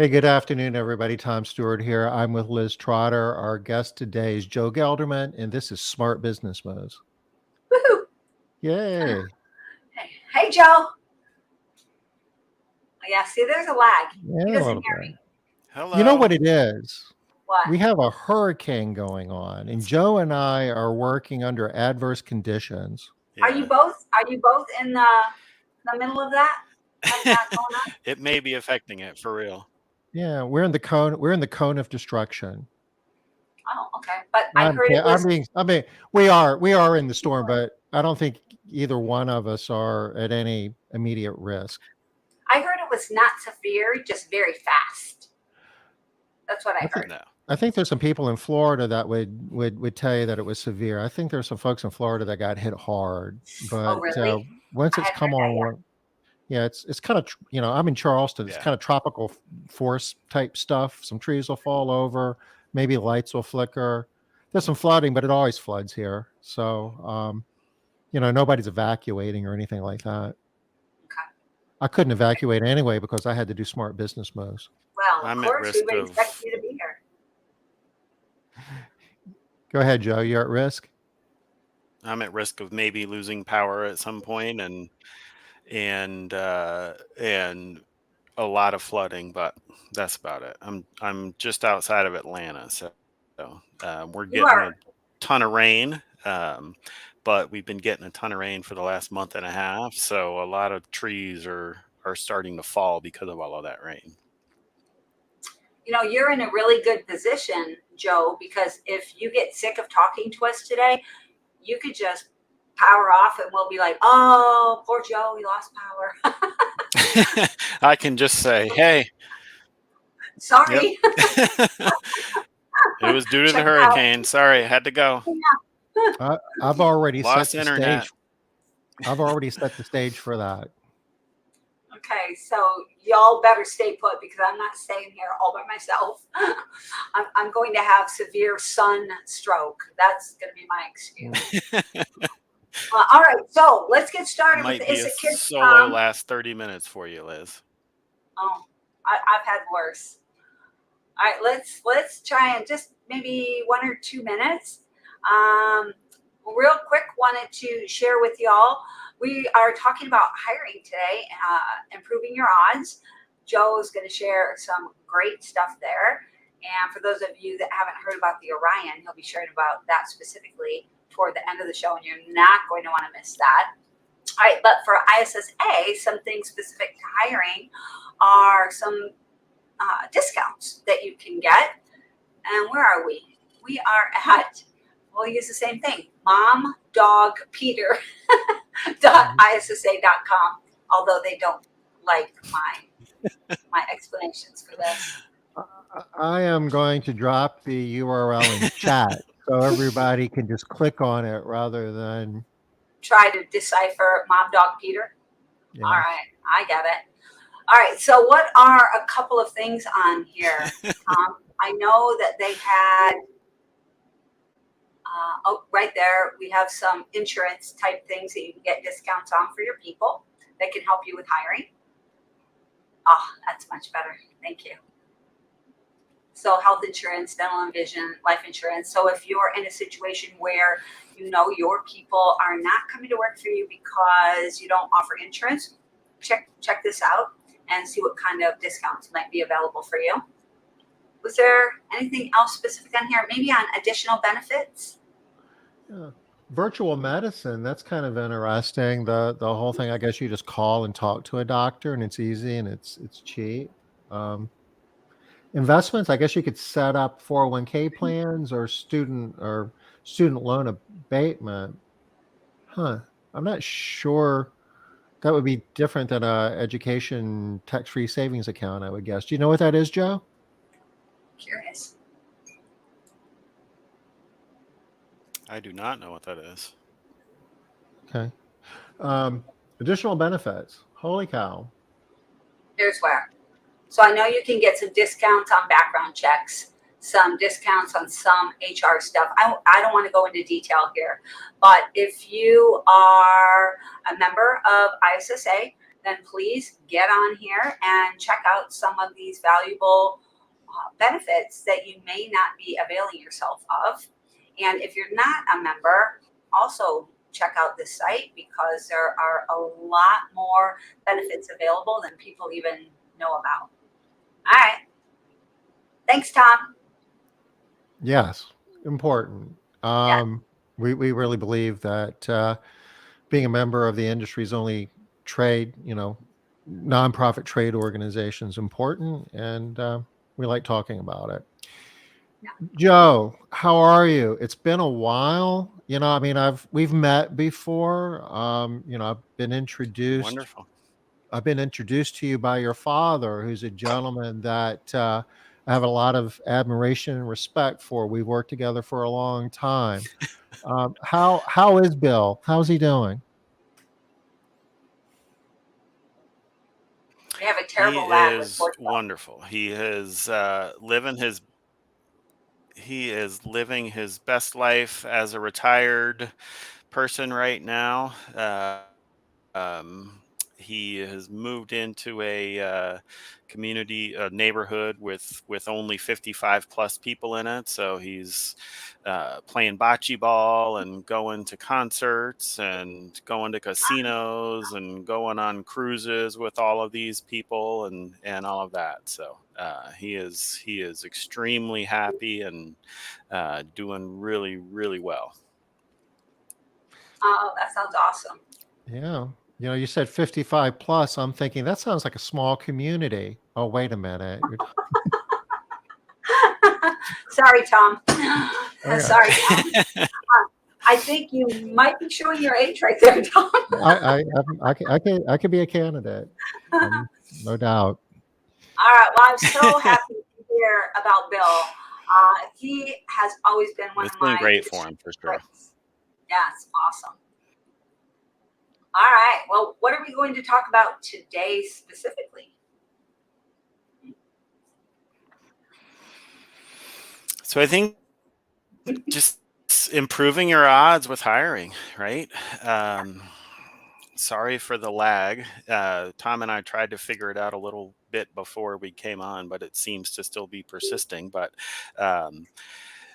Hey, good afternoon, everybody. Tom Stewart here. I'm with Liz Trotter. Our guest today is Joe Gelderman, and this is Smart Business Moves. Woohoo! Yay. Hey, Joe. Yeah, see, there's a lag. He Yeah, a doesn't little hear bit. me. You know Hello. what it is? What? We have a hurricane going on, and Joe and I are working under adverse conditions. Are you Yeah. both? Are you both in the middle of that? Have that going on? It may be affecting it for real. Yeah, we're in the cone. We're in the cone of destruction. Oh, okay. But I heard it was. We are in the storm, but I don't think either one of us are at any immediate risk. I heard it was not severe, just very fast. That's what I I think heard. No. I think there's some people in Florida that would tell you that it was severe. I think there's some folks in Florida that got hit hard, Oh, but really? once I it's hadn't heard come that yet. on, yeah, it's kind of I'm in Charleston. It's Yeah. kind of tropical force type stuff. Some trees will fall over, maybe lights will flicker. There's some flooding, but it always floods here, so nobody's evacuating or anything like that. Okay. I couldn't evacuate anyway because I had to do smart business moves. Well, of I'm at course, we risk would expect of you to be here. Go ahead, Joe. You're at risk. maybe losing power at some point and a lot of flooding, but that's about it. I'm just outside of Atlanta, so we're You getting a are. ton of rain. But we've been getting a ton of rain for the last month and a half, so a lot of trees are starting to fall because of all of that rain. You're in a really good position, Joe, because if you get sick of talking to us today, you could just power off and we'll be like, oh, poor Joe, he lost power. I can just say, hey, yep. Sorry. It was due to the Check out. hurricane. Sorry, I had to go. I've already set Lost the internet. stage. I've already set the stage for that. Okay, so y'all better stay put because I'm not staying here all by myself. I'm going to have severe sun stroke. That's going to be my excuse. All right, so let's get started with Might be Is a It Kids solo last 30 minutes for you, Liz. Oh, I've had worse. All right, let's try and just maybe 1 or 2 minutes. Um, Real quick, wanted to share with y'all. We are talking about hiring today, improving your odds. Joe is going to share some great stuff there. And for those of you that haven't heard about the Orion, he'll be sharing about that specifically toward the end of the show, and you're not going to want to miss that. All right, but for ISSA, some things specific to hiring are some discounts that you can get. And where are we? We are at, we'll use the same thing, momdogpeter.issa.com, although they don't like my explanations for this. I am going to drop the URL in chat so everybody can just click on it rather than. Try to decipher Mom Dog Peter. Yeah. All right, I get it. All right, so what are a couple of things on here? I know that they had, right there, we have some insurance type things that you can get discounts on for your people that can help you with hiring. Oh, that's much better. Thank you. So health insurance, dental and vision, life insurance. So if you're in a situation where your people are not coming to work for you because you don't offer insurance, check this out and see what kind of discounts might be available for you. Was there anything else specific on here? Maybe on additional benefits? Yeah. Virtual medicine, that's kind of interesting. The whole thing, I guess you just call and talk to a doctor and it's easy and it's cheap. Investments, I guess you could set up 401k plans or student loan abatement. Huh. I'm not sure. That would be different than a education tax-free savings account, I would guess. Do you know what that is, Joe? Curious. I do not know what that is. Okay. Additional benefits. Holy cow. Here's where. So I know you can get some discounts on background checks, some discounts on some HR stuff. I don't want to go into detail here, but if you are a member of ISSA, then please get on here and check out some of these valuable benefits that you may not be availing yourself of. And if you're not a member, also check out this site because there are a lot more benefits available than people even know about. All right. Thanks, Tom. Yes, important. Yeah. We really believe that being a member of the industry's only trade, nonprofit trade organization is important, and we like talking about it. Joe, how are you? It's been a while. I mean, we've met before. Wonderful. I've been introduced to you by your father, who's a gentleman that I have a lot of admiration and respect for. We've worked together for a long time. How is Bill? How's he doing? We have a He terrible lag with is Portugal. wonderful. He is living his best life as a retired person right now. Um, he has moved into a neighborhood with only 55 plus people in it. So he's playing bocce ball and going to concerts and going to casinos and going on cruises with all of these people and all of that. So he is extremely happy and doing really, really well. Oh, that sounds awesome. Yeah. You said 55 plus. I'm thinking that sounds like a small community. Oh, wait a minute. Sorry, Tom. Okay. Sorry, Tom. I think you might be showing your age right there, Tom. I could be a candidate. No doubt. All right. Well, I'm so happy to hear about Bill. He has always been one It's of been my great for industry him for sure. favorites. Yeah, it's awesome. All right. Well, what are we going to talk about today specifically? So I think just improving your odds with hiring, right? Um, Sorry for the lag. Tom and I tried to figure it out a little bit before we came on, but it seems to still be persisting. But um,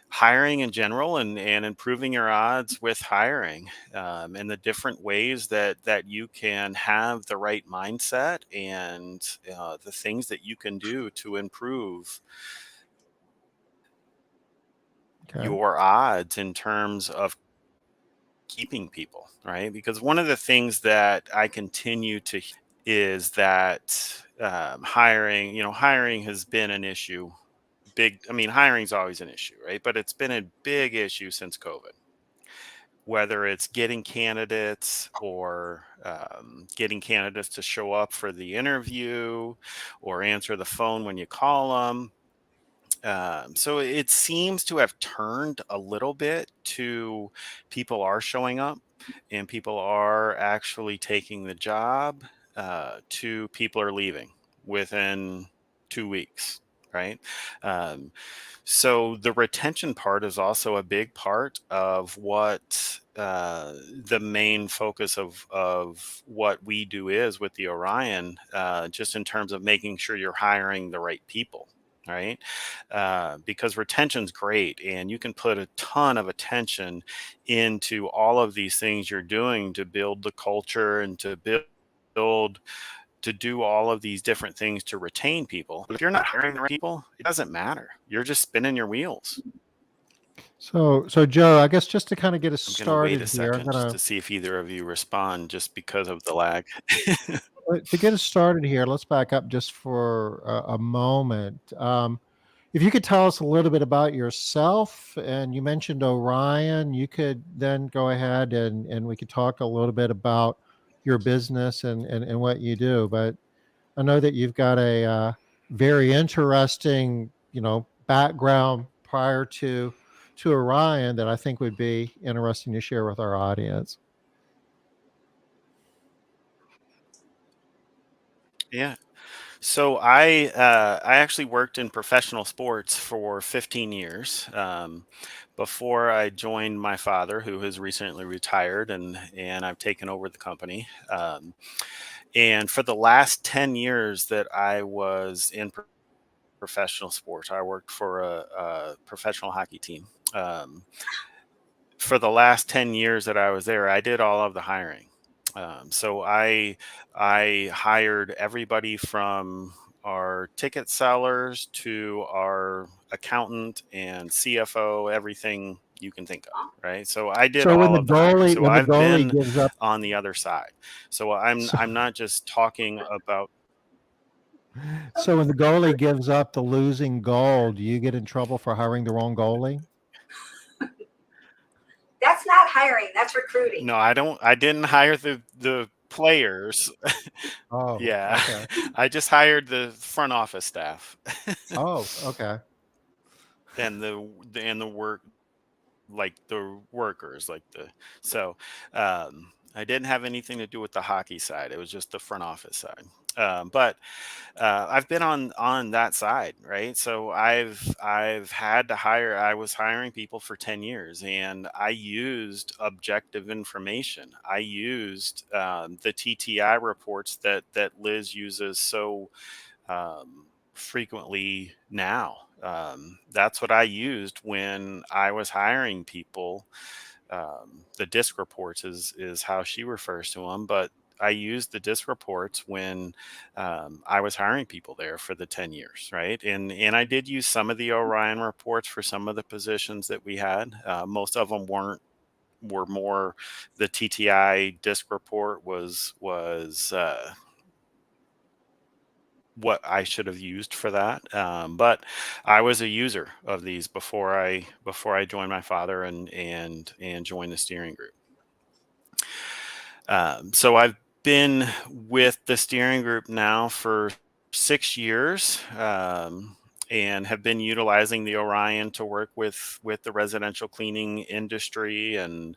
hiring in general and improving your odds with hiring and the different ways that you can have the right mindset and the things that you can do to improve Okay. your odds in terms of keeping people, right? Because one of the things that I continue to is that hiring has been an issue. I mean, hiring's always an issue, right? But it's been a big issue since COVID. Whether it's getting candidates or getting candidates to show up for the interview or answer the phone when you call them. So it seems to have turned a little bit to people are showing up and people are actually taking the job to people are leaving within 2 weeks, right? Um, so the retention part is also a big part of what the main focus of what we do is with the Orion, just in terms of making sure you're hiring the right people, right? Because retention's great, and you can put a ton of attention into all of these things you're doing to build the culture and to build to do all of these different things to retain people. But if you're not hiring the right people, it doesn't matter. You're just spinning your wheels. So Joe, I guess just to kind of get us I'm going to wait a started here, I'm second just gonna to see if either of you respond just because of the lag. to get us started here. Let's back up just for a moment. If you could tell us a little bit about yourself, and you mentioned Orion, you could then go ahead and we could talk a little bit about your business and what you do. But I know that you've got a very interesting, background prior to Orion that I think would be interesting to share with our audience. Yeah. So I actually worked in professional sports for 15 years before I joined my father, who has recently retired, and I've taken over the company. And for the last 10 years that I was in professional sports, I worked for a professional hockey team. For the last 10 years that I was there, I did all of the hiring. So I hired everybody from our ticket sellers to our accountant and CFO, everything you can think of, right? So I did So when all the of the hiring. goalie So when the I've goalie been gives up on the other side. So I'm so I'm not just talking about. so when the goalie gives up the losing goal, do you get in trouble for hiring the wrong goalie? That's not hiring, that's recruiting. No, I didn't hire the players. Oh, Yeah. okay. I just hired the front office staff Oh, okay. and the work, like the workers, like the so I didn't have anything to do with the hockey side. It was just the front office side. But I've been on that side, right? So I've had to hire. I was hiring people for 10 years, and I used objective information. I used the TTI reports that Liz uses so frequently now. That's what I used when I was hiring people. The disc reports is how she refers to them, but I used the disc reports when I was hiring people there for the 10 years, right? And I did use some of the Orion reports for some of the positions that we had. Most of them were more the TTI disc report was what I should have used for that. But I was a user of these before I joined my father and joined the steering group. So I've been with the steering group now for 6 years. And have been utilizing the Orion to work with the residential cleaning industry and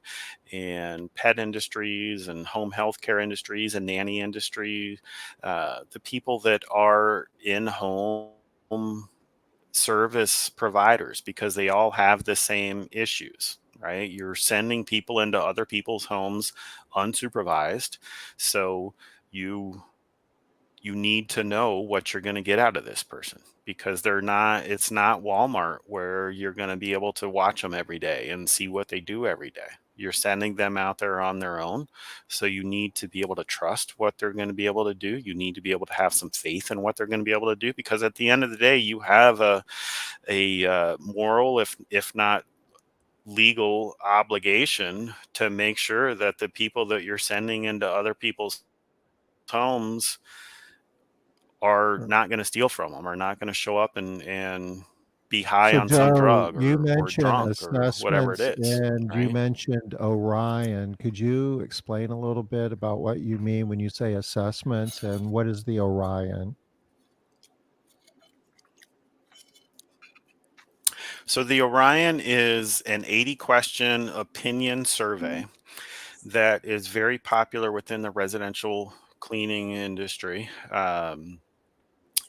pet industries and home healthcare industries and nanny industry, the people that are in home service providers, because they all have the same issues, right? You're sending people into other people's homes unsupervised, so you you need to know what you're going to get out of this person, because it's not Walmart where you're going to be able to watch them every day and see what they do every day. You're sending them out there on their own, so you need to be able to trust what they're going to be able to do. You need to be able to have some faith in what they're going to be able to do, because at the end of the day, you have a moral, if not legal obligation, to make sure that the people that you're sending into other people's homes are not going to steal from them, are not going to show up and be high So on some Joe, drug you or mentioned drunk or whatever it assessments is, and you right? mentioned Orion. Could you explain a little bit about what you mean when you say assessments and what is the Orion? So the Orion is an 80 question opinion survey that is very popular within the residential cleaning industry.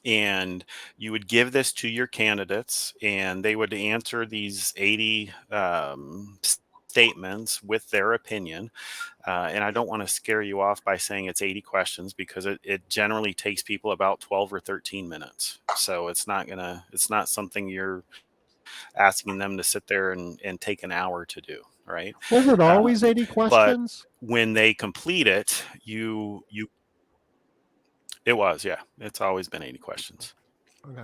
And you would give this to your candidates, and they would answer these 80 statements with their opinion. And I don't want to scare you off by saying it's 80 questions, because it generally takes people about 12 or 13 minutes. So it's not something you're asking them to sit there and take an hour to do, right? Was it always Um, 80 but questions? when they complete it, it was, yeah, it's always been 80 questions. Okay.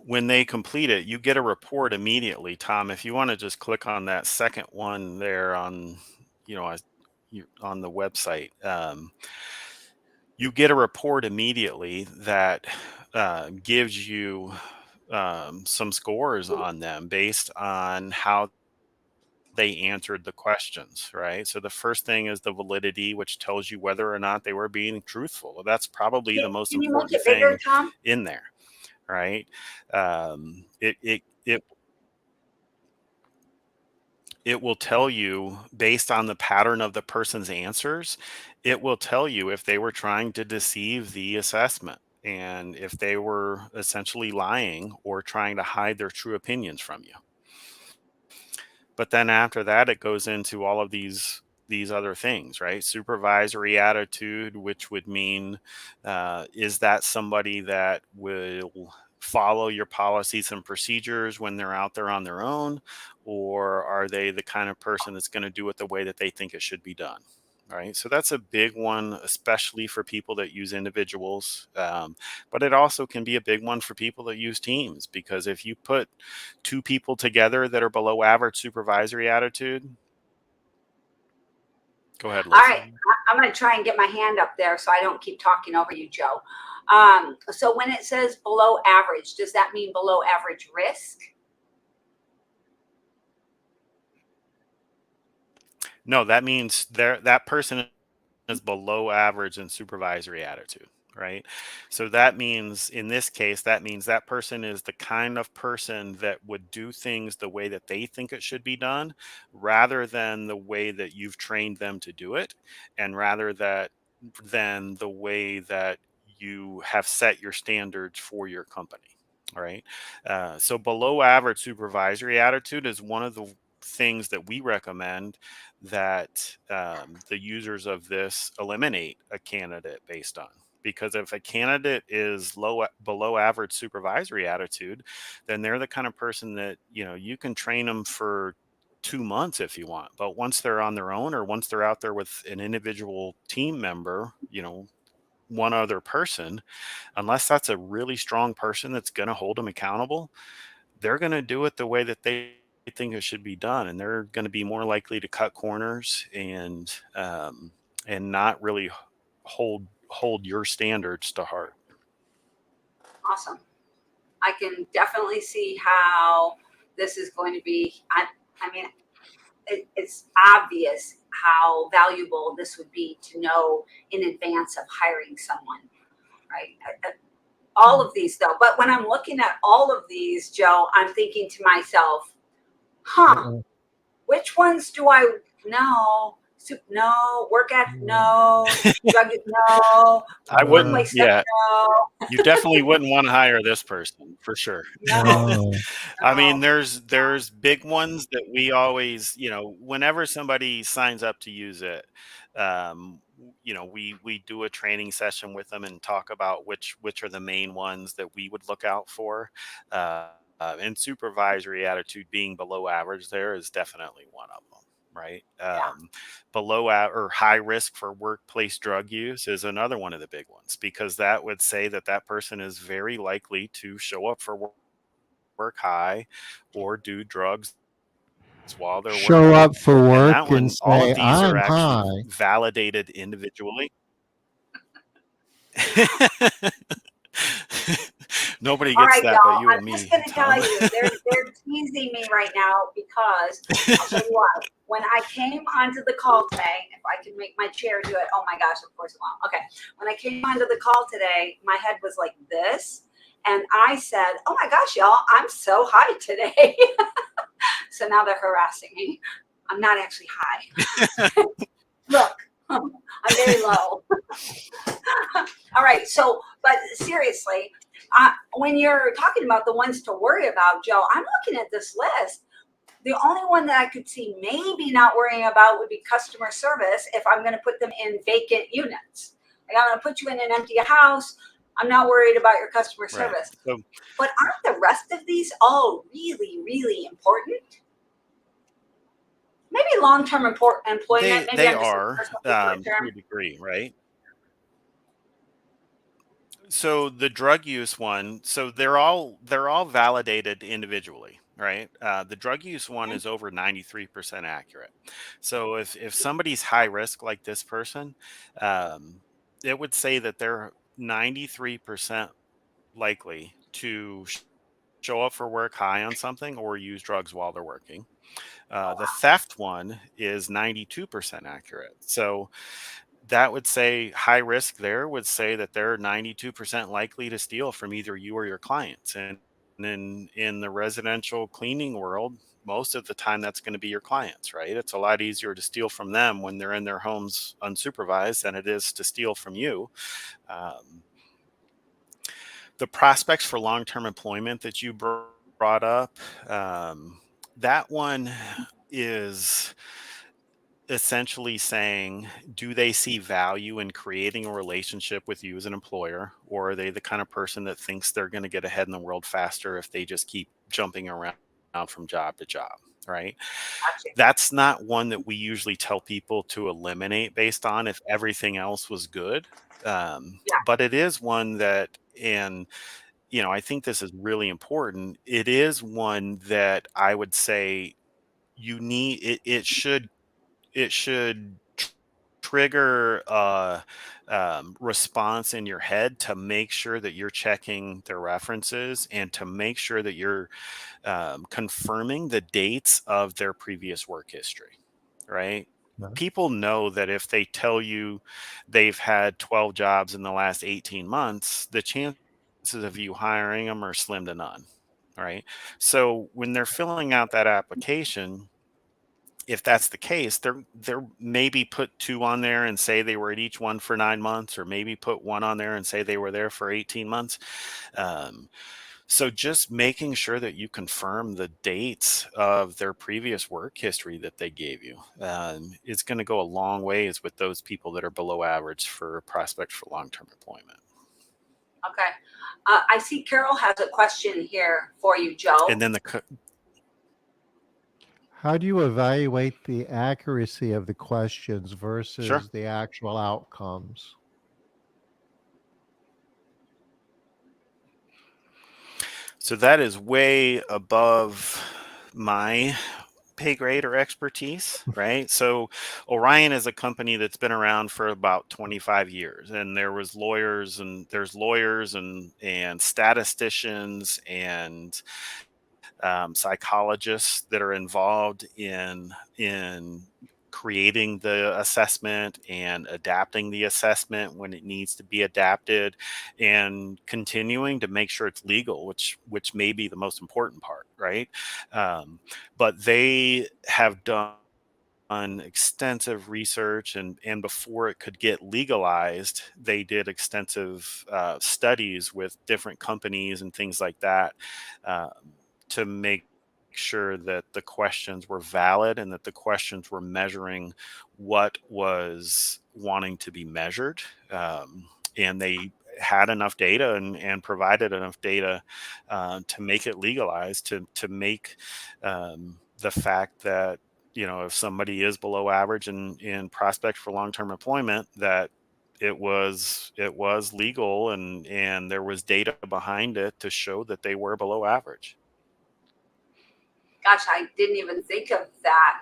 When they complete it, you get a report immediately. Tom, if you want to just click on that second one there on, you know, on the website, you get a report immediately that gives you some scores on them based on how they answered the questions, right? So the first thing is the validity, which tells you whether or not they were being truthful. That's probably the most Can you make important it bigger, thing Tom? in there, right? It will tell you, based on the pattern of the person's answers, it will tell you if they were trying to deceive the assessment and if they were essentially lying or trying to hide their true opinions from you. But then after that, it goes into all of these these other things, right? Supervisory attitude, which would mean, is that somebody that will follow your policies and procedures when they're out there on their own, or are they the kind of person that's going to do it the way that they think it should be done? Right. So that's a big one, especially for people that use individuals. But it also can be a big one for people that use teams, because if you put two people together that are below average supervisory attitude, go ahead, All Liz. right, I'm going to try and get my hand up there so I don't keep talking over you, Joe. So when it says below average, does that mean below average risk? No, that means that person is below average in supervisory attitude, right? So that means, in this case, that means that person is the kind of person that would do things the way that they think it should be done, rather than the way that you've trained them to do it, and rather than the way that you have set your standards for your company. All right. So below average supervisory attitude is one of the things that we recommend that the users of this eliminate a candidate based on. Because if a candidate is below average supervisory attitude, then they're the kind of person that, you can train them for 2 months if you want. But once they're on their own, or once they're out there with an individual team member, one other person, unless that's a really strong person that's going to hold them accountable, they're going to do it the way that they think it should be done, and they're going to be more likely to cut corners and not really hold your standards to heart. Awesome. I can definitely see how this is going to be. I mean, it's obvious how valuable this would be to know in advance of hiring someone, right? All of these, though. But when I'm looking at all of these, Joe, I'm thinking to myself, which ones do I know? Soup, no. Work at no. Drug, no. I wouldn't. Workplace Yeah, no. you definitely wouldn't want to hire this person for sure. No. I mean, No. there's big ones that we always, whenever somebody signs up to use it, we do a training session with them and talk about which are the main ones that we would look out for. And supervisory attitude being below average there is definitely one of them, right? Yeah. Or high risk for workplace drug use is another one of the big ones, because that would say that person is very likely to show up for work high or do drugs while they're Show working. up for And that work and one, all say, of these are "I'm actually high." validated individually. Nobody All gets right, that but y'all. you I'm and just me, going to tell Tom. you, they're teasing me right now, because I'll tell you what. When I came onto the call today, if I can make my chair do it, oh my gosh, of course it won't. Okay, when I came onto the call today, my head was like this, and I said, "Oh my gosh, y'all, I'm so high today." So now they're harassing me. I'm not actually high. Look, I'm very low. All right. So, but seriously, when you're talking about the ones to worry about, Joe, I'm looking at this list. The only one that I could see maybe not worrying about would be customer service, if I'm going to put them in vacant units. Like, I'm going to put you in an empty house. I'm not worried about your customer Right. service. So But aren't the rest of these all really, really important? Maybe long-term employment. Maybe they I'm just looking are for something short to a term. degree, right? So the drug use one, so they're all validated individually, right? The drug use one is over 93% accurate. So if somebody's high risk like this person, um, it would say that they're 93% likely to show up for work high on something or use drugs while they're working. Oh The wow. theft one is 92% accurate. So that would say high risk there would say that they're 92% likely to steal from either you or your clients. And in the residential cleaning world, most of the time that's going to be your clients, right? It's a lot easier to steal from them when they're in their homes unsupervised than it is to steal from you. Um, the prospects for long-term employment that you brought up, that one is essentially saying, do they see value in creating a relationship with you as an employer, or are they the kind of person that thinks they're going to get ahead in the world faster if they just keep jumping around from job to job, right? Gotcha. That's not one that we usually tell people to eliminate based on if everything else was good. Yeah. But it is one that, and I think this is really important. It is one that I would say you need. It should trigger a response in your head to make sure that you're checking their references and to make sure that you're confirming the dates of their previous work history, right? Yeah. People know that if they tell you they've had 12 jobs in the last 18 months, the chances of you hiring them are slim to none, right? So when they're filling out that application, if that's the case, they're maybe put 2 on there and say they were at each one for 9 months, or maybe put 1 on there and say they were there for 18 months. Um, so just making sure that you confirm the dates of their previous work history that they gave you is going to go a long ways with those people that are below average for prospects for long-term employment. Okay. I see Carol has a question here for you, Joe. And then How do you evaluate the accuracy of the questions versus sure. the actual outcomes? So that is way above my pay grade or expertise, right? So Orion is a company that's been around for about 25 years, and there's lawyers and statisticians and psychologists that are involved in creating the assessment and adapting the assessment when it needs to be adapted, and continuing to make sure it's legal, which may be the most important part, right? But they have done extensive research, and before it could get legalized, they did extensive studies with different companies and things like that, um, to make sure that the questions were valid and that the questions were measuring what was wanting to be measured. And they had enough data and provided enough data to make it legalized, to make the fact that if somebody is below average in prospect for long-term employment, that it was legal, and there was data behind it to show that they were below average. Gosh, I didn't even think of that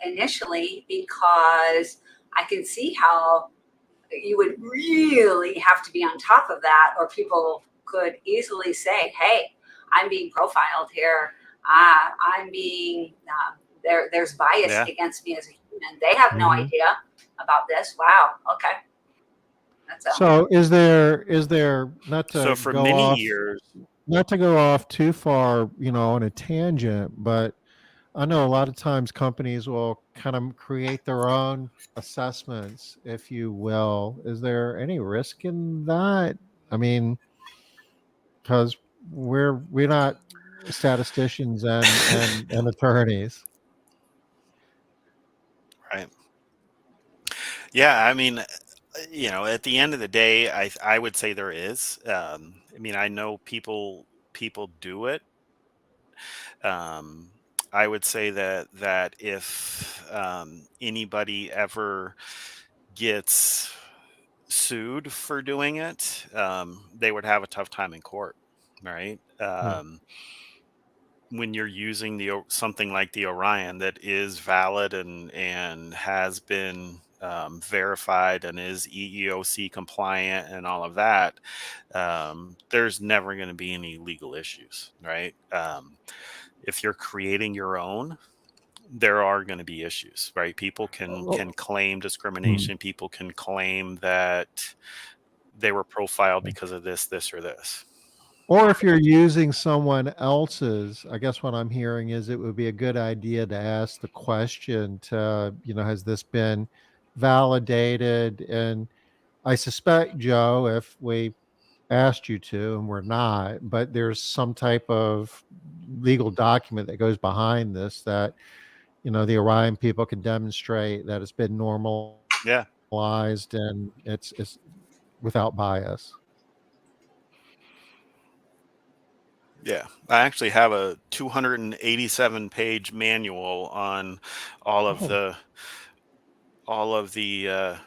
initially, because I can see how you would really have to be on top of that, or people could easily say, "Hey, I'm being profiled here. I'm being there's bias Yeah. against me as a human. They have no Mhm. idea about this." Wow. Okay, that's a So is there not So to for go many off years, too far, on a tangent, but I know a lot of times companies will kind of create their own assessments, if you will. Is there any risk in that? I mean, because we're not statisticians and attorneys. right? Yeah, I mean, at the end of the day, I would say there is. I mean, I know people do it. Um, I would say that if anybody ever gets sued for doing it, they would have a tough time in court, right? Yeah. When you're using something like the Orion that is valid and has been verified and is EEOC compliant and all of that, there's never going to be any legal issues, right? If you're creating your own, there are going to be issues, right? People can Oh, claim mm. discrimination. People can claim that they were profiled because of this or this. Or if you're using someone else's, I guess what I'm hearing is it would be a good idea to ask the question to, has this been validated? And I suspect, Joe, if we asked you to, and we're not, but there's some type of legal document that goes behind this that the Orion people can demonstrate that it's been Yeah. normalized and it's without bias. Yeah. I actually have a 287-page manual on all of Oh, the all of the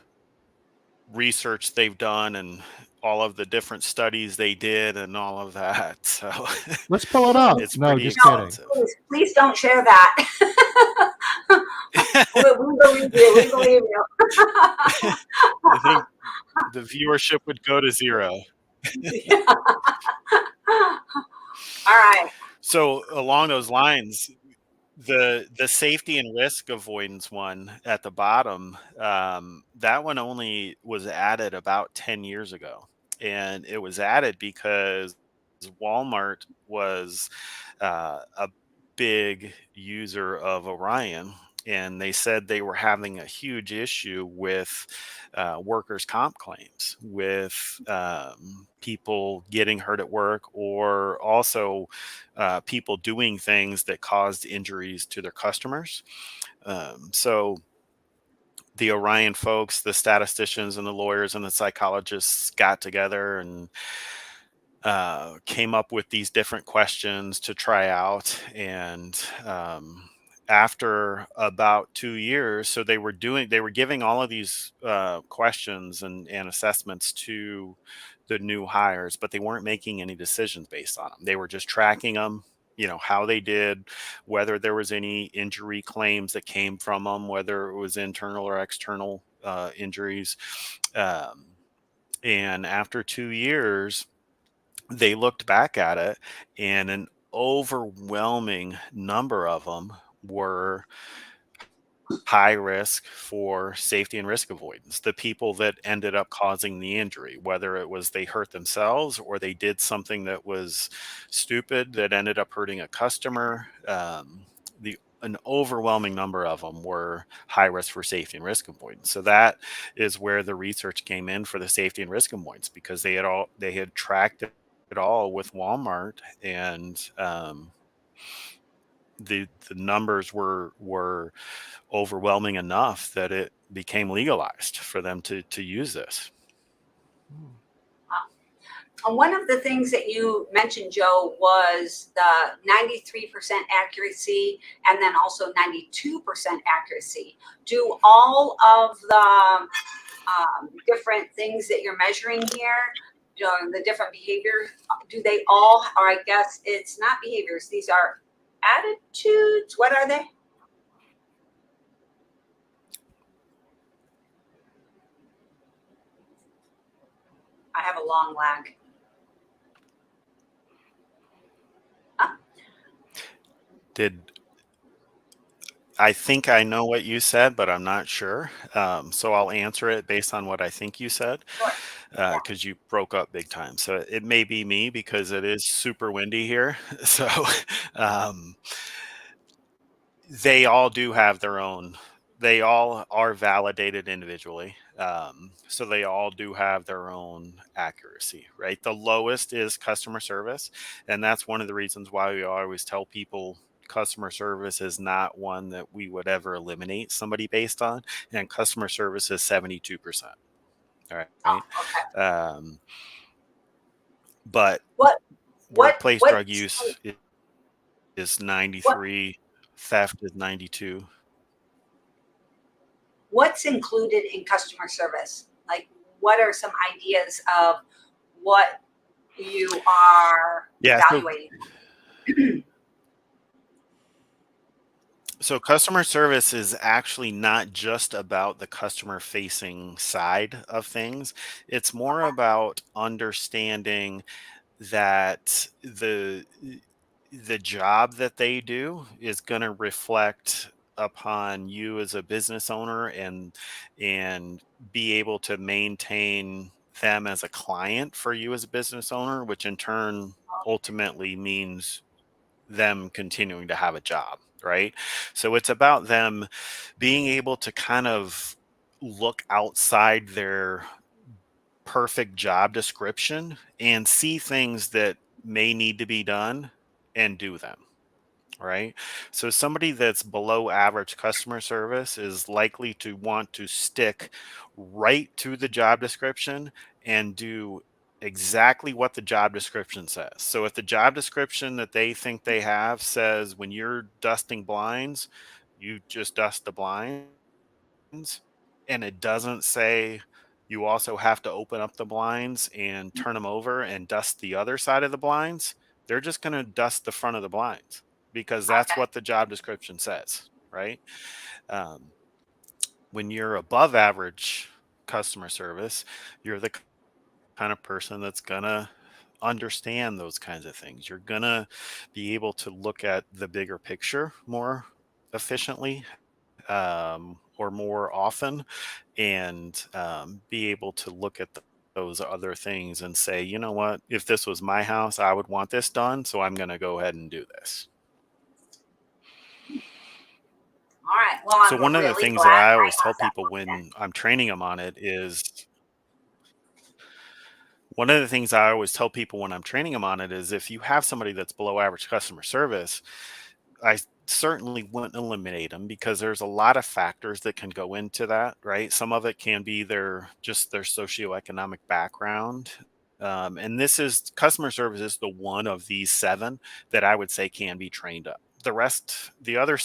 research they've done and all of the different studies they did and all of that. So let's pull it up. it's No, pretty just No, kidding. extensive. please don't share that. We believe you. We believe you. I think the viewership would go to zero. All right. So along those lines, the safety and risk avoidance one at the bottom, that one only was added about 10 years ago, and it was added because Walmart was a big user of Orion, and they said they were having a huge issue with workers' comp claims, with people getting hurt at work, or also people doing things that caused injuries to their customers. So the Orion folks, the statisticians and the lawyers and the psychologists got together and came up with these different questions to try out. And after about 2 years, so they were giving all of these questions and assessments to the new hires, but they weren't making any decisions based on them. They were just tracking them, how they did, whether there was any injury claims that came from them, whether it was internal or external injuries. Um, and after 2 years, they looked back at it, and an overwhelming number of them were high risk for safety and risk avoidance. The people that ended up causing the injury, whether it was they hurt themselves or they did something that was stupid that ended up hurting a customer, an overwhelming number of them were high risk for safety and risk avoidance. So that is where the research came in for the safety and risk avoidance, because they had tracked it all with Walmart, and the numbers were overwhelming enough that it became legalized for them to use this. And one of the things that you mentioned, Joe, was the 93% accuracy and then also 92% accuracy. Do all of the different things that you're measuring here, the different behaviors, do they all, or I guess it's not behaviors, these are attitudes? What are they? I have a long lag. I think I know what you said, but I'm not sure. So I'll answer it based on what I think you said, Sure. Yeah. because you broke up big time. So it may be me because it is super windy here. So um, they all do have their own. They all are validated individually. So they all do have their own accuracy, right? The lowest is customer service. And that's one of the reasons why we always tell people customer service is not one that we would ever eliminate somebody based on. And customer service is 72%. All Oh, right. okay. But What workplace what drug use is what 93, theft is 92. what's included in customer service? Like, what are some ideas of what you are Yeah. evaluating? So customer service is actually not just about the customer facing side of things. It's more about understanding that the job that they do is going to reflect upon you as a business owner, and be able to maintain them as a client for you as a business owner, which in turn ultimately means them continuing to have a job, right? So it's about them being able to kind of look outside their perfect job description and see things that may need to be done and do them, right? So somebody that's below average customer service is likely to want to stick right to the job description and do exactly what the job description says. So if the job description that they think they have says when you're dusting blinds, you just dust the blinds, and it doesn't say you also have to open up the blinds and turn them over and dust the other side of the blinds, they're just going to dust the front of the blinds because that's Okay. what the job description says, right? Um, when you're above average customer service, you're the kind of person that's going to understand those kinds of things. You're going to be able to look at the bigger picture more efficiently, or more often, and be able to look at those other things and say, you know what, if this was my house, I would want this done. So I'm going to go ahead and do this. All right. Well, So I'm one of the really things that glad I I always tell asked that people question. when I'm training them on it is one of the things I always tell people when I'm training them on it is if you have somebody that's below average customer service, I certainly wouldn't eliminate them because there's a lot of factors that can go into that, right? Some of it can be their socioeconomic background. And this is customer service is the one of these seven that I would say can be trained up. The rest, the other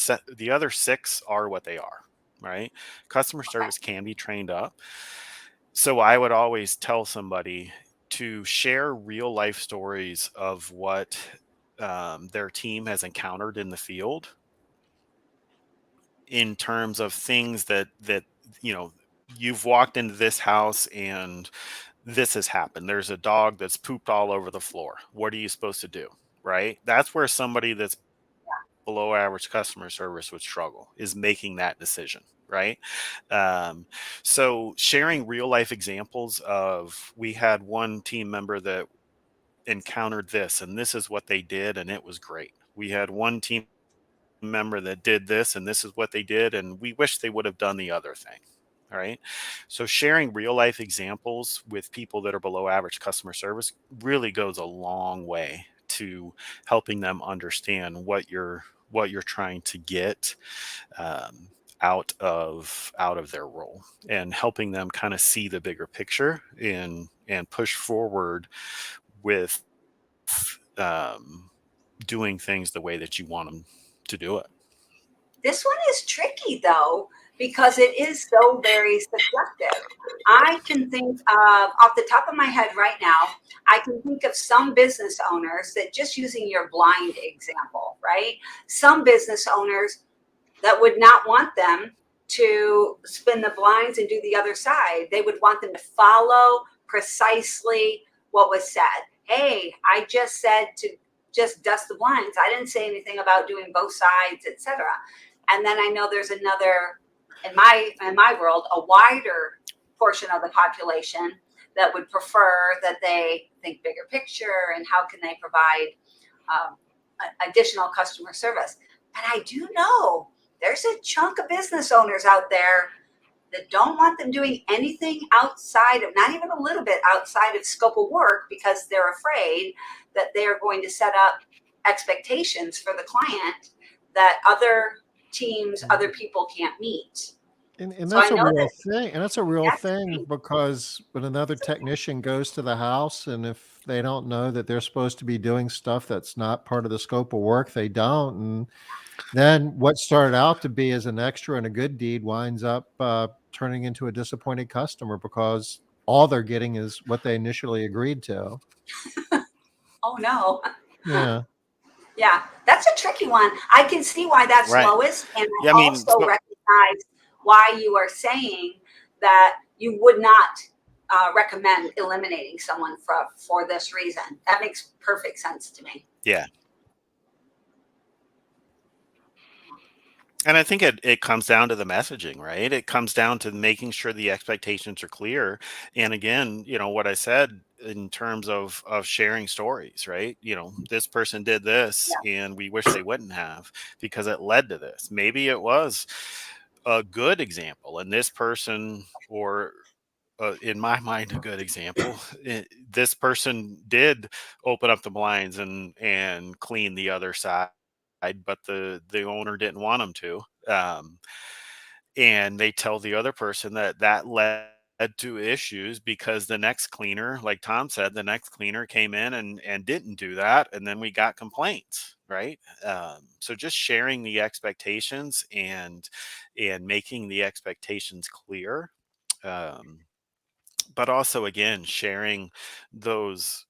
six are what they are, right? Customer Okay. service can be trained up. So I would always tell somebody to share real life stories of what their team has encountered in the field in terms of things that you know you've walked into this house and this has happened. There's a dog that's pooped all over the floor. What are you supposed to do? Right? That's where somebody that's below average customer service would struggle is making that decision. Right. Um, so sharing real life examples of we had one team member that encountered this and this is what they did and it was great. We had one team member that did this and this is what they did and we wish they would have done the other thing. All right. So sharing real life examples with people that are below average customer service really goes a long way to helping them understand what you're trying to get um, out of their role and helping them kind of see the bigger picture and push forward with um, doing things the way that you want them to do it. This one is tricky though, because it is so very subjective. I can think of, off the top of my head right now, I can think of some business owners that, just using your blind example, right? Some business owners that would not want them to spin the blinds and do the other side. They would want them to follow precisely what was said. Hey, I just said to just dust the blinds. I didn't say anything about doing both sides, etc. And then I know there's another, in my world, a wider portion of the population that would prefer that they think bigger picture and how can they provide um, additional customer service. But I do know there's a chunk of business owners out there that don't want them doing anything outside of, not even a little bit outside of scope of work, because they're afraid that they're going to set up expectations for the client that other teams, other people can't meet. And So I that's a know real that thing, and that's a real that's thing because when another technician goes to the house and if they don't know that they're supposed to be doing stuff that's not part of the scope of work, they don't, and then what started out to be as an extra and a good deed winds up, turning into a disappointed customer because all they're getting is what they initially agreed to. oh no. Yeah. Yeah, that's a tricky one. I can see why that's Right. lowest, and Yeah. I I mean, also recognize why you are saying that you would not recommend eliminating someone for this reason. That makes perfect sense to me. yeah. And I think it comes down to the messaging, right? It comes down to making sure the expectations are clear. And again, what I said in terms of sharing stories, right? This person did this Yeah. and we wish they wouldn't have because it led to this. Maybe it was a good example and this person or in my mind, a good example. This person did open up the blinds and clean the other side but the owner didn't want them to. And they tell the other person that led to issues because the next cleaner, like Tom said, the next cleaner came in and didn't do that, and then we got complaints, right? So just sharing the expectations and making the expectations clear, um, but also again sharing those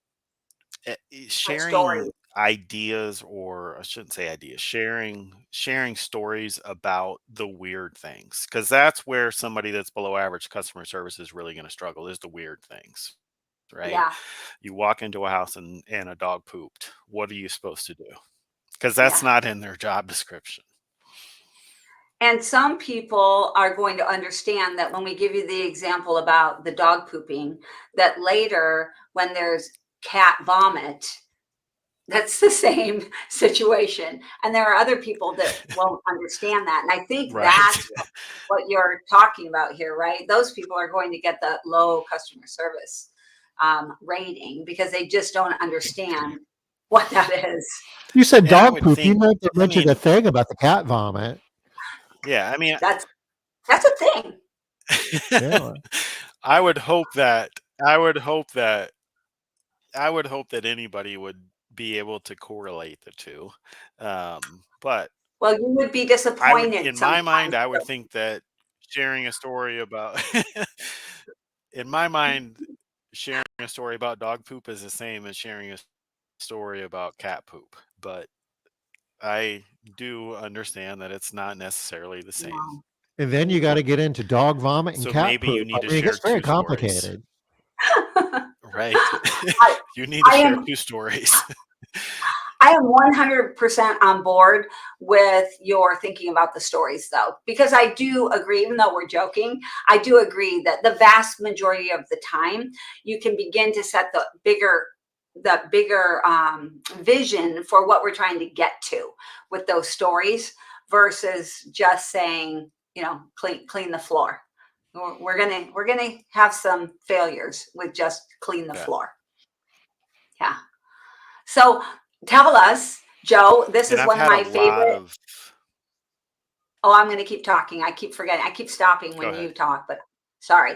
Good story. sharing ideas, or I shouldn't say ideas, sharing stories about the weird things, because that's where somebody that's below average customer service is really going to struggle, is the weird things, right? Yeah. You walk into a house and a dog pooped. What are you supposed to do? Because that's Yeah. not in their job description. And some people are going to understand that when we give you the example about the dog pooping, that later when there's cat vomit, that's the same situation. And there are other people that won't understand that. And I think Right. that's what you're talking about here, right? Those people are going to get the low customer service rating because they just don't understand what that is. You said And I dog would poop. You think, meant to I mention a mean, thing about the cat vomit. yeah, I mean, That's a thing. Yeah. I would hope that I would hope that I would hope that anybody would be able to correlate the two. But Well, you would be I would, disappointed in my mind, sometimes. I would think that sharing a story about, in my mind, sharing a story about dog poop is the same as sharing a story about cat poop. But I do understand that it's not necessarily the same. No. And then you got to get into dog vomit and So cat maybe you poop. I need to mean, it share gets very two stories, complicated. right? I, You need to I share am two stories. I am 100% on board with your thinking about the stories, though, because I do agree, even though we're joking, I do agree that the vast majority of the time you can begin to set the bigger vision for what we're trying to get to with those stories versus just saying, clean the floor. We're gonna have some failures with just clean the Yeah. floor. Yeah. So tell us, Joe, this And is I've one of had a my lot favorite. of, Oh, I'm going to keep talking. I keep forgetting. I keep stopping go when ahead. you talk, but sorry.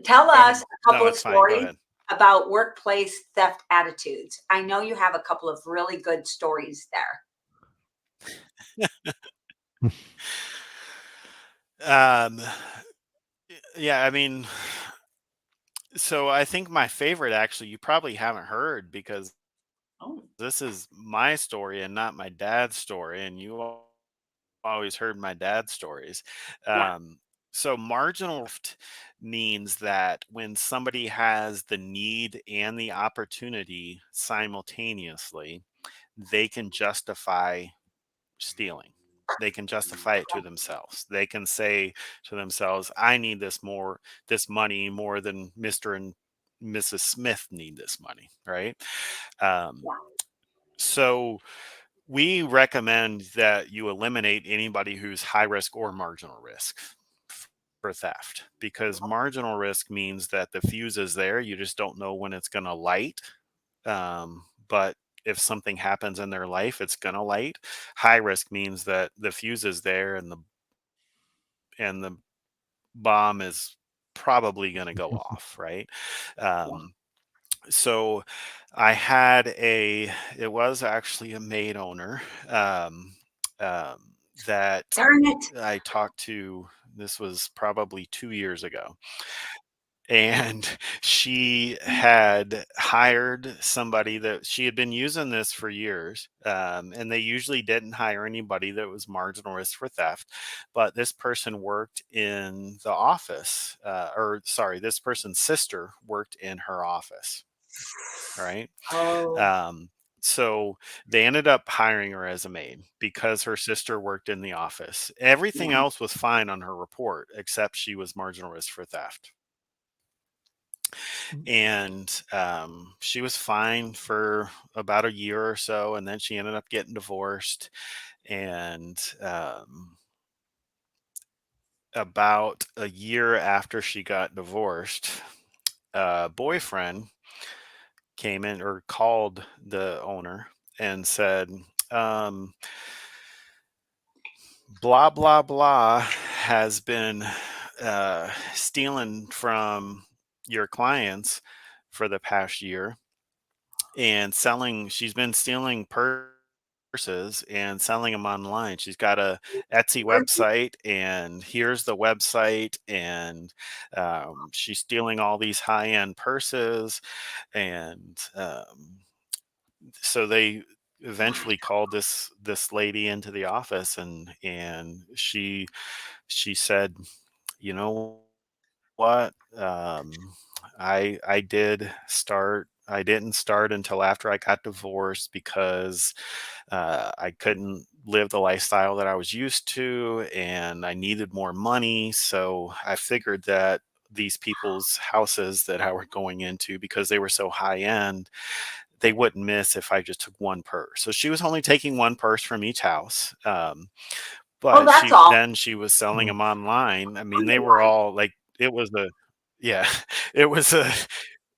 Tell Go us ahead. a couple No, of it's fine. Go stories ahead. about workplace theft attitudes. I know you have a couple of really good stories Um, yeah, I mean, so I think my favorite, actually, you probably haven't heard, because there. this is my story and not my dad's story, and you always heard my dad's stories. Yeah. Um, so marginal risk means that when somebody has the need and the opportunity simultaneously, they can justify stealing. They can justify it to themselves. They can say to themselves, I need this money more than Mr. and Mrs. Smith need this money, right? Um, Yeah. so we recommend that you eliminate anybody who's high risk or marginal risk for theft, because marginal risk means that the fuse is there. You just don't know when it's going to light. But if something happens in their life, it's going to light. High risk means that the fuse is there, and the bomb is probably going to go off, right? Yeah. Um, so I had it was actually a maid owner, um, that Darn it. I talked to. This was probably 2 years ago. And she had hired somebody that she had been using this for years. And they usually didn't hire anybody that was marginal risk for theft. But this person worked in the office, or sorry, this person's sister worked in her office. Right. Oh, Um, so they ended up hiring her as a maid because her sister worked in the office. Everything yeah. else was fine on her report, except she was marginal risk for theft. And she was fine for about a year or so, and then she ended up getting divorced. And about a year after she got divorced, a boyfriend came in or called the owner and said, blah blah blah has been stealing from your clients for the past year and selling. She's been stealing purses and selling them online. She's got a Etsy website, and here's the website, and she's stealing all these high-end purses. And so they eventually called this lady into the office, and she said, you know what, I didn't start until after I got divorced because I couldn't live the lifestyle that I was used to, and I needed more money. So I figured that these people's houses that I were going into, because they were so high end, they wouldn't miss if I just took one purse. So she was only taking one purse from each house. Oh, But that's all. she was selling Hmm. them online. I mean, they were Online. all like, it was a, yeah, it was a,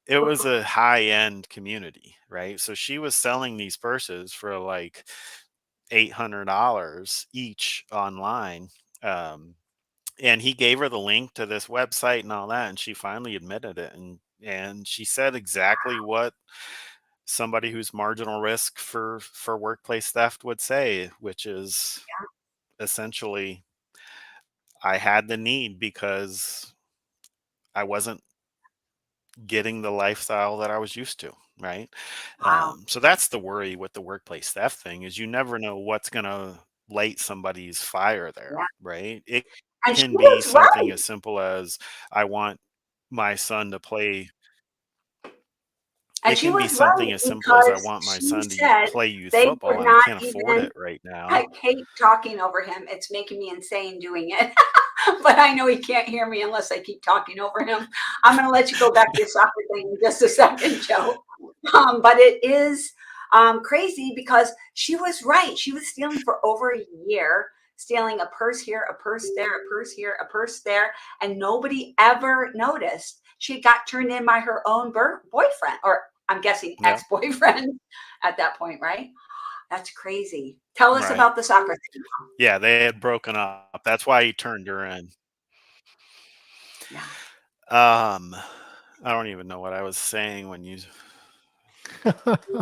it was a high end community, right? So she was selling these purses for like $800 each online. Um, and he gave her the link to this website and all that, and she finally admitted it. And she said exactly what somebody who's marginal risk for workplace theft would say, which is essentially, I had the need because I wasn't getting the lifestyle that I was used to, right? Wow. So that's the worry with the workplace theft thing, is you never know what's gonna light somebody's fire there, Yeah. right? It And she can be was something right. as simple as, I want my son to play. And It she can be was something right as simple as, I because want my she son to said play youth they football would and I not can't afford even. it right now. I hate talking over him. It's making me insane doing it. But I know he can't hear me unless I keep talking over him. I'm going to let you go back to your soccer thing in just a second, Joe. But it is crazy because she was right. She was stealing for over a year, stealing a purse here, a purse there, a purse here, a purse there, and nobody ever noticed. She got turned in by her own boyfriend, or I'm guessing Yeah, ex-boyfriend at that point, right? That's crazy. Tell us right. about the soccer thing. Yeah, they had broken up. That's why he turned her in. Yeah. Um, I don't even know what I was saying when you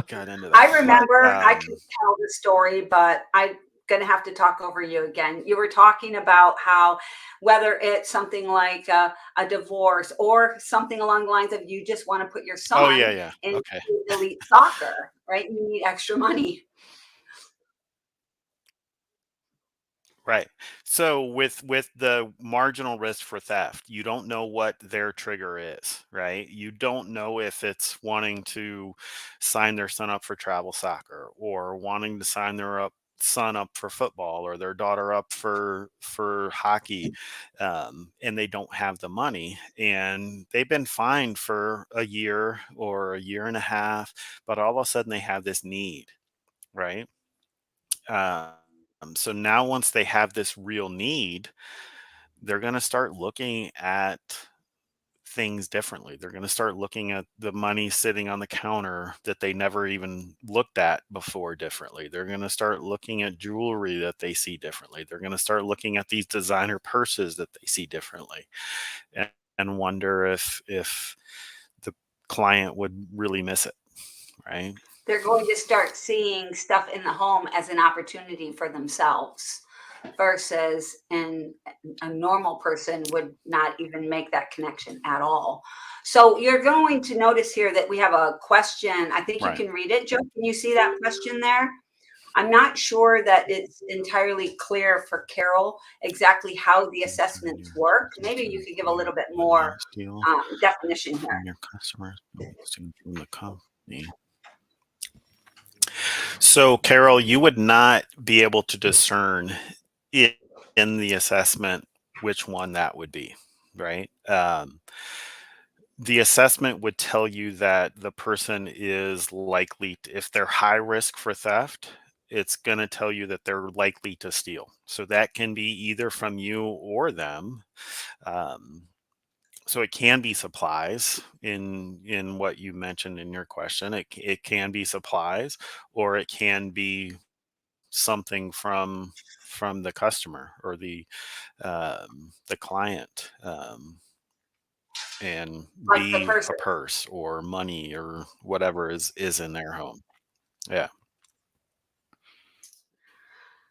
got into I that, but remember I could tell the story, but I'm going to have to talk over you again. You were talking about how whether it's something like a divorce or something along the lines of you just want to put your oh yeah, son yeah, into okay. elite soccer, right? You need extra money. Right. So with the marginal risk for theft, you don't know what their trigger is, right? You don't know if it's wanting to sign their son up for travel soccer, or wanting to sign their son up for football, or their daughter up for hockey, and they don't have the money, and they've been fined for a year or a year and a half, but all of a sudden they have this need, right? So now, once they have this real need, they're going to start looking at things differently. They're going to start looking at the money sitting on the counter that they never even looked at before differently. They're going to start looking at jewelry that they see differently. They're going to start looking at these designer purses that they see differently, and, and wonder if the client would really miss it, right? They're going to start seeing stuff in the home as an opportunity for themselves versus in a normal person would not even make that connection at all. So you're going to notice here that we have a question. I think you Right. can read it, Joe. Can you see that question there? I'm not sure that it's entirely clear for Carol exactly how the assessments work. Maybe you could give a little bit When more you steal definition here. from your customers, steal from the company. So, Carol, you would not be able to discern i- in the assessment which one that would be, right? The assessment would tell you that the person is likely, if they're high risk for theft, it's going to tell you that they're likely to steal. So that can be either from you or them. Um, so it can be supplies in what you mentioned in your question. It can be supplies, or it can be something from the customer or the client, and Like the be a person. purse or money or whatever is in their home. Yeah.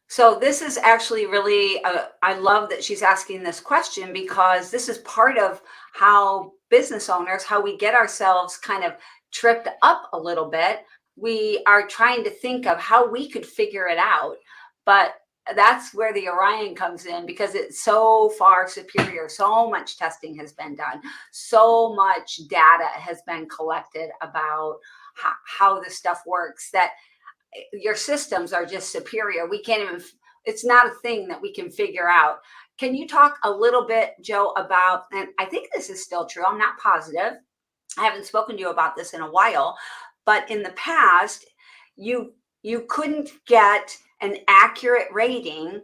So this is actually really, I love that she's asking this question, because this is part of how business owners, how we get ourselves kind of tripped up a little bit. We are trying to think of how we could figure it out, but that's where the Orion comes in, because it's so far superior. So much testing has been done. So much data has been collected about how this stuff works, that your systems are just superior. We can't even, it's not a thing that we can figure out. Can you talk a little bit, Joe, about, and I think this is still true, I'm not positive, I haven't spoken to you about this in a while, but in the past, you couldn't get an accurate rating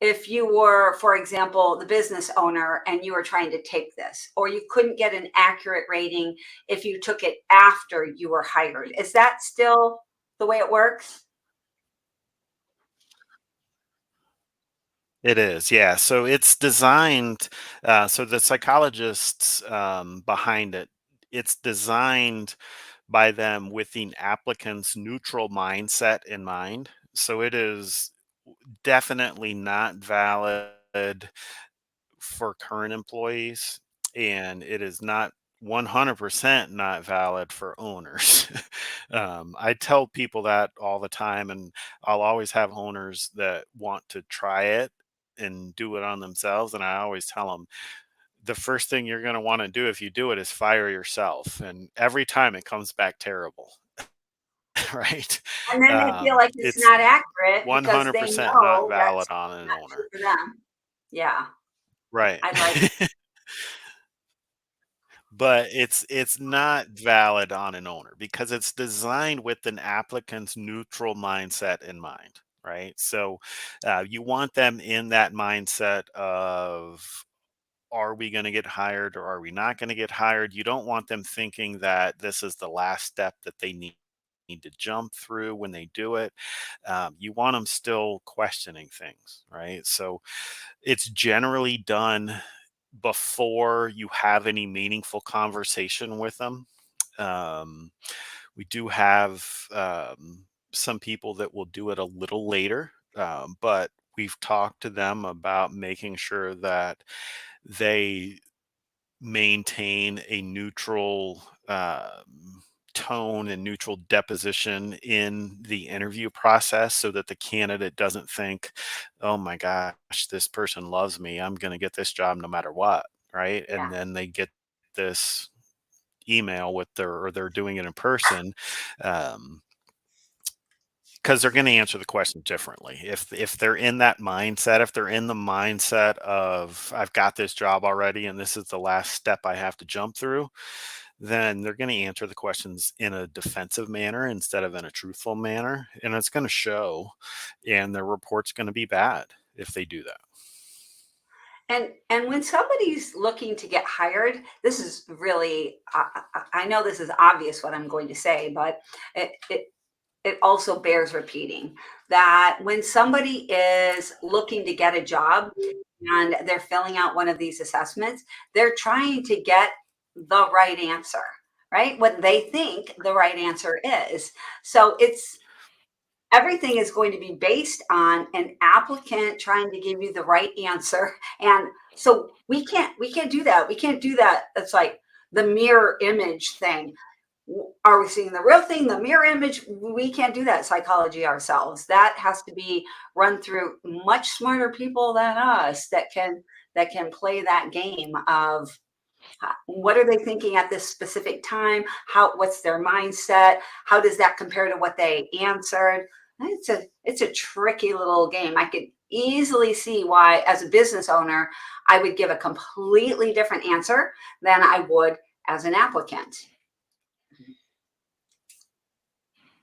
if you were, for example, the business owner and you were trying to take this, or you couldn't get an accurate rating if you took it after you were hired. Is that still the way it works? It is, yeah. So it's designed, so the psychologists behind it, it's designed by them with the applicant's neutral mindset in mind. So it is definitely not valid for current employees, and it is not 100% not valid for owners. I tell people that all the time, and I'll always have owners that want to try it and do it on themselves. And I always tell them the first thing you're going to want to do if you do it is fire yourself. And every time it comes back terrible, right? And then they feel like it's It's not accurate because they 100% not know valid that's on an not true owner. for them. Yeah, Right. I like But it's not valid on an owner because it's designed with an applicant's neutral mindset in mind, right? So you want them in that mindset of, are we going to get hired or are we not going to get hired? You don't want them thinking that this is the last step that they need to jump through when they do it. You want them still questioning things, right? So it's generally done before you have any meaningful conversation with them. Um, we do have some people that will do it a little later, but we've talked to them about making sure that they maintain a neutral tone and neutral deposition in the interview process so that the candidate doesn't think, oh my gosh, this person loves me, I'm going to get this job no matter what, right? yeah. And then they get this email with their, or they're doing it in person, um, because they're going to answer the question differently. If they're in that mindset, if they're in the mindset of, I've got this job already and this is the last step I have to jump through, then they're going to answer the questions in a defensive manner instead of in a truthful manner, and it's going to show, and their report's going to be bad if they do that. And when somebody's looking to get hired, this is really, I know this is obvious what I'm going to say, but it also bears repeating, that when somebody is looking to get a job and they're filling out one of these assessments, they're trying to get the right answer, right? What they think the right answer is. So it's, everything is going to be based on an applicant trying to give you the right answer. And so we can't do that. We can't do that. It's like the mirror image thing. Are we seeing the real thing, the mirror image? We can't do that psychology ourselves. That has to be run through much smarter people than us that can play that game of what are they thinking at this specific time, what's their mindset, how does that compare to what they answered. It's a tricky little game. I could easily see why, as a business owner, I would give a completely different answer than I would as an applicant.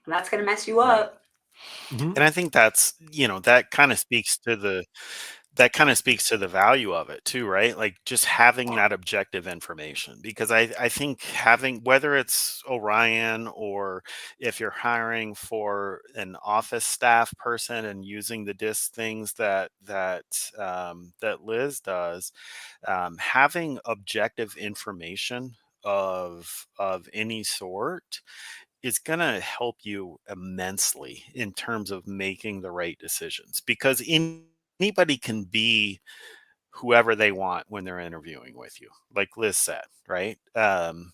And that's going to mess you Right. up. Mhm. And I think that's, that kind of speaks to that kind of speaks to the value of it too, right? Like just having that objective information. Because I think having, whether it's Orion or if you're hiring for an office staff person and using the disc things that Liz does, having objective information of any sort is going to help you immensely in terms of making the right decisions, because anybody can be whoever they want when they're interviewing with you, like Liz said, right?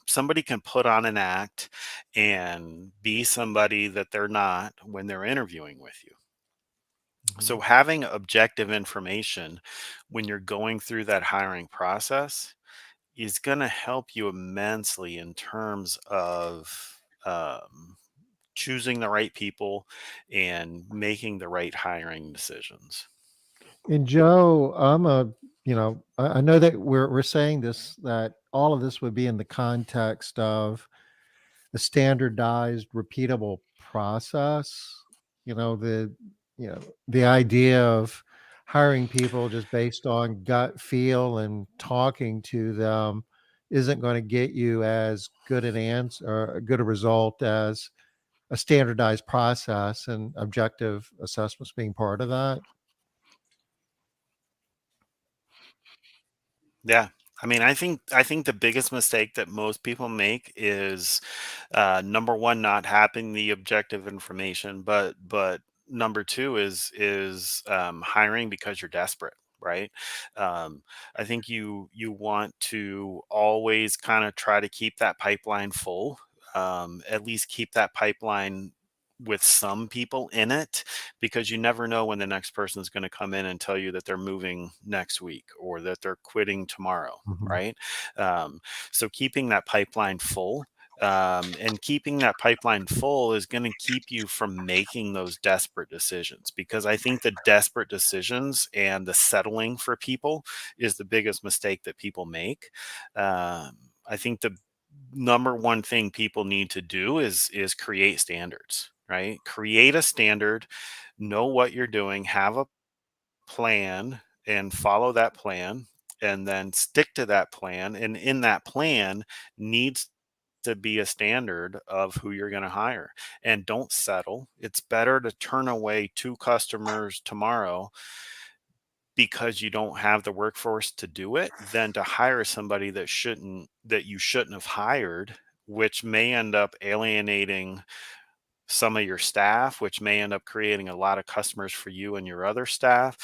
Somebody can put on an act and be somebody that they're not when they're interviewing with you. Mhm. So having objective information when you're going through that hiring process is going to help you immensely in terms of choosing the right people and making the right hiring decisions. And Joe, I know that we're saying this, that all of this would be in the context of a standardized, repeatable process. You know, you know, the idea of hiring people just based on gut feel and talking to them isn't going to get you as good an answer or a good a result as a standardized process, and objective assessments being part of that. Yeah. I mean, I think the biggest mistake that most people make is number one, not having the objective information, but number two is hiring because you're desperate, right? I think you want to always kind of try to keep that pipeline full, at least keep that pipeline with some people in it, because you never know when the next person is going to come in and tell you that they're moving next week or that they're quitting tomorrow, Mhm. right? Um, so keeping that pipeline full, and keeping that pipeline full is going to keep you from making those desperate decisions, because I think the desperate decisions and the settling for people is the biggest mistake that people make. I think the number one thing people need to do is create standards, right? Create a standard, know what you're doing, have a plan and follow that plan, and then stick to that plan, and in that plan needs to be a standard of who you're going to hire. And don't settle. It's better to turn away two customers tomorrow because you don't have the workforce to do it than to hire somebody that you shouldn't have hired, which may end up alienating some of your staff, which may end up creating a lot of customers for you and your other staff,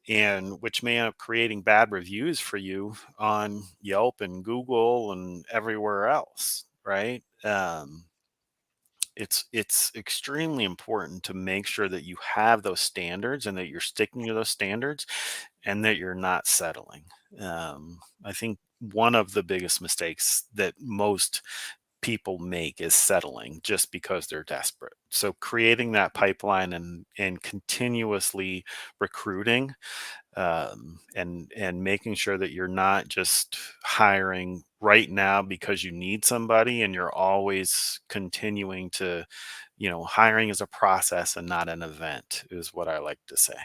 and which may end up creating bad reviews for you on Yelp and Google and everywhere else, right? It's extremely important to make sure that you have those standards and that you're sticking to those standards and that you're not settling. I think one of the biggest mistakes that most people make is settling just because they're desperate. So creating that pipeline and continuously recruiting, and making sure that you're not just hiring right now because you need somebody, and you're always continuing to, hiring is a process and not an event, is what I like to say,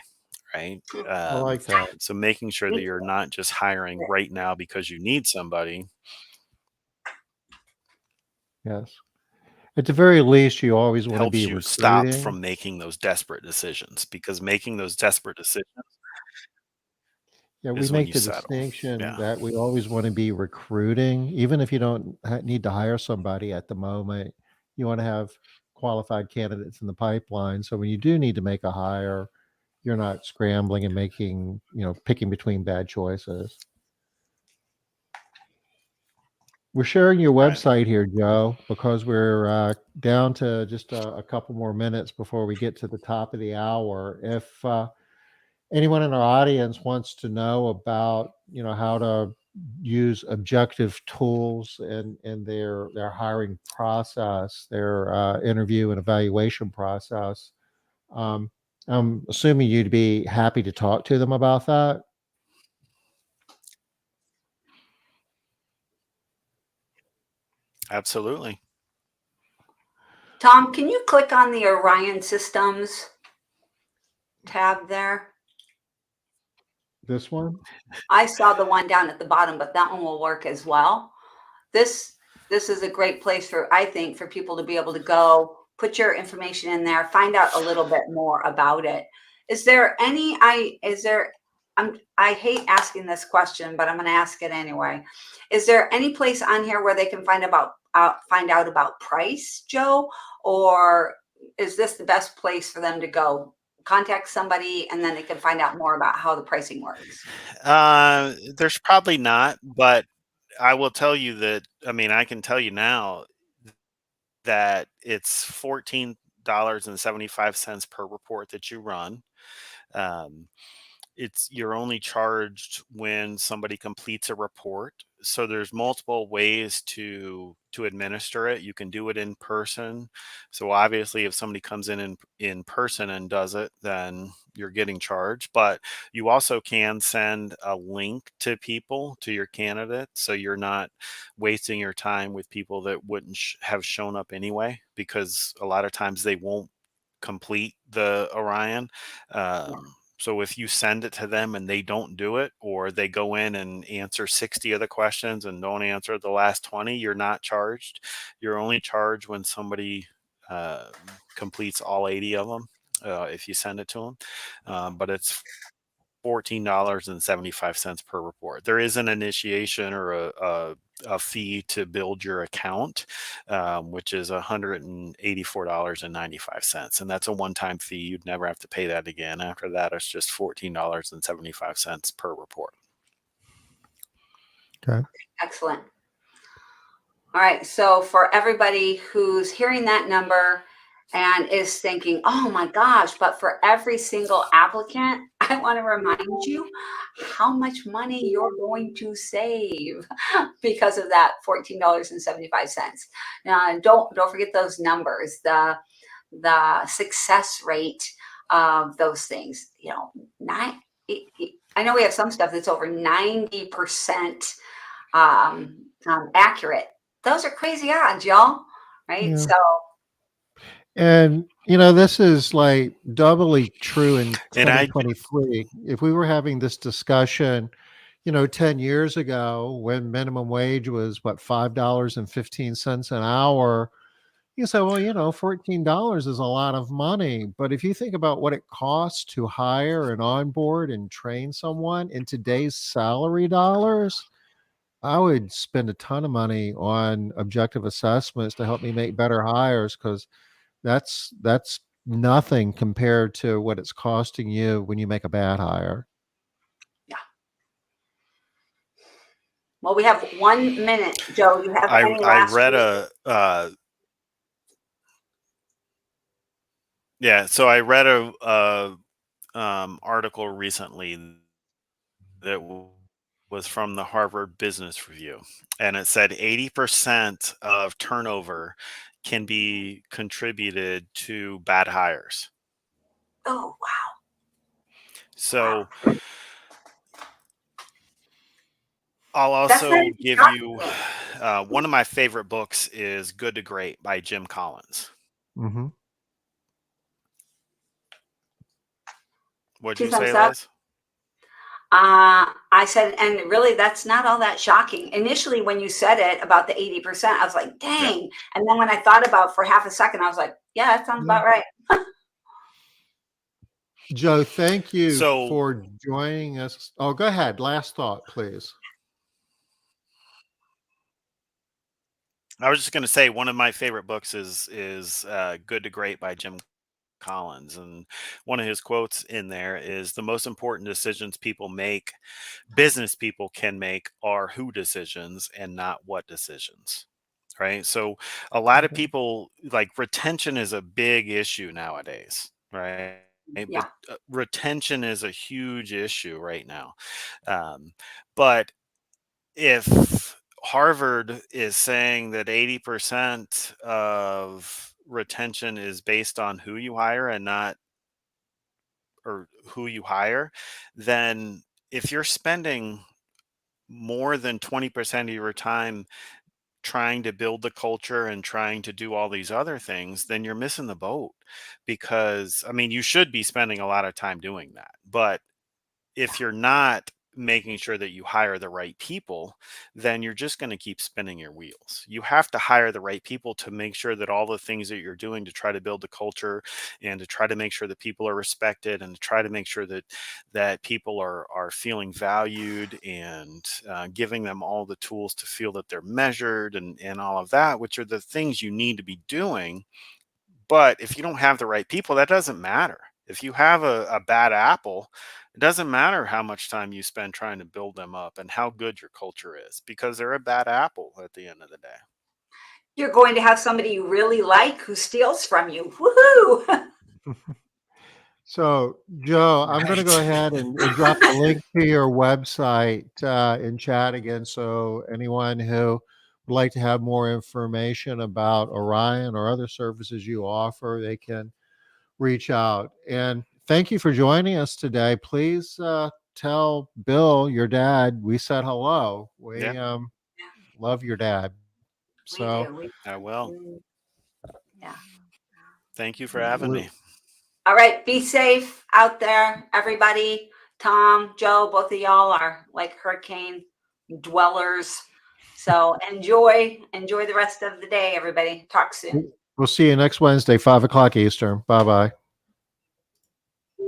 right? I like that. So making sure that you're not just hiring right now because you need somebody Yes. At the very least, you always want to be helps you stop recruiting. from making those desperate decisions, because making those desperate decisions Yeah, we is when make you the settle. distinction Yeah. that we always want to be recruiting, even if you don't need to hire somebody at the moment. You want to have qualified candidates in the pipeline. So when you do need to make a hire, you're not scrambling and making, picking between bad choices. We're sharing your Right. website here, Joe, because we're down to just a couple more minutes before we get to the top of the hour. If anyone in our audience wants to know about, how to use objective tools in their hiring process, their interview and evaluation process, um, I'm assuming you'd be happy to talk to them about that. Absolutely. Tom, can you click on the Orion Systems tab there? This one? I saw the one down at the bottom, but that one will work as well. This this is a great place for, I think, for people to be able to go, put your information in there, find out a little bit more about it. Is there any I is there I hate asking this question, but I'm going to ask it anyway. Is there any place on here where they can find out about price, Joe, or is this the best place for them to go? Contact somebody and then they can find out more about how the pricing works. There's probably not, but I will tell you that, I mean, I can tell you now that it's $14.75 per report that you run. Um, you're only charged when somebody completes a report. So there's multiple ways to administer it. You can do it in person. So obviously if somebody comes in person and does it, then you're getting charged. But you also can send a link to people, to your candidate, so you're not wasting your time with people that wouldn't have shown up anyway, because a lot of times they won't complete the Orion. Yeah. So if you send it to them and they don't do it, or they go in and answer 60 of the questions and don't answer the last 20, you're not charged. You're only charged when somebody uh, completes all 80 of them, if you send it to them. But it's $14.75 per report. There is an initiation or a fee to build your account, which is $184.95. And that's a one-time fee. You'd never have to pay that again. After that, it's just $14.75 per report. Okay. Excellent. All right. So for everybody who's hearing that number and is thinking, oh my gosh, but for every single applicant, I want to remind you how much money you're going to save because of that $14.75. Now, don't forget those numbers, the success rate of those things. You know, I know we have some stuff that's over 90% accurate. Those are crazy odds, y'all. Right? Yeah. So And, this is like doubly true in And I 2023. If we were having this discussion, 10 years ago when minimum wage was what, $5.15 an hour, you say, well, $14 is a lot of money. But if you think about what it costs to hire and onboard and train someone in today's salary dollars, I would spend a ton of money on objective assessments to help me make better hires, because that's nothing compared to what it's costing you when you make a bad hire. yeah. Well, we have 1 minute. Joe, you have any I last read words? so I read a article recently that was from the Harvard Business Review, and it said 80% of turnover can be contributed to bad hires. Oh, wow. So I'll That's not also even give you shocking. one of my favorite books is Good to Great by Jim Collins. Mm-hmm. What'd Two you say, thumbs up. Liz? I said, and really, that's not all that shocking. Initially, when you said it about the 80%, I was like, Yeah. dang. And then when I thought about for half a second, I was like, yeah, that sounds about right. Joe, thank you So for joining us. Oh, go ahead. Last thought, please. I was just going to say one of my favorite books is Good to Great by Jim Collins, and one of his quotes in there is, the most important decisions business people can make, are who decisions and not what decisions. Right? So a lot of Okay. people, like, retention is a big issue nowadays, right? But Yeah. retention is a huge issue right now. But if Harvard is saying that 80% of retention is based on who you hire and not, or who you hire, then if you're spending more than 20% of your time trying to build the culture and trying to do all these other things, then you're missing the boat. Because, I mean, you should be spending a lot of time doing that, but if you're not making sure that you hire the right people, then you're just going to keep spinning your wheels. You have to hire the right people to make sure that all the things that you're doing to try to build the culture and to try to make sure that people are respected and to try to make sure that people are feeling valued and giving them all the tools to feel that they're measured and all of that, which are the things you need to be doing. But if you don't have the right people, that doesn't matter. If you have a bad apple, it doesn't matter how much time you spend trying to build them up and how good your culture is, because they're a bad apple at the end of the day. You're going to have somebody you really like who steals from you. Woohoo! So, Joe, I'm going to go Right. ahead and drop the link to your website in chat again. So, anyone who would like to have more information about Orion or other services you offer, they can reach out. And thank you for joining us today. Please tell Bill, your dad, we said hello. We Yeah, love your dad. We So, do. I will. Yeah. Thank you for having we, me. All right. Be safe out there, everybody. Tom, Joe, both of y'all are like hurricane dwellers. So enjoy the rest of the day, everybody. Talk soon. we'll see you next Wednesday, 5 o'clock Eastern. Bye bye.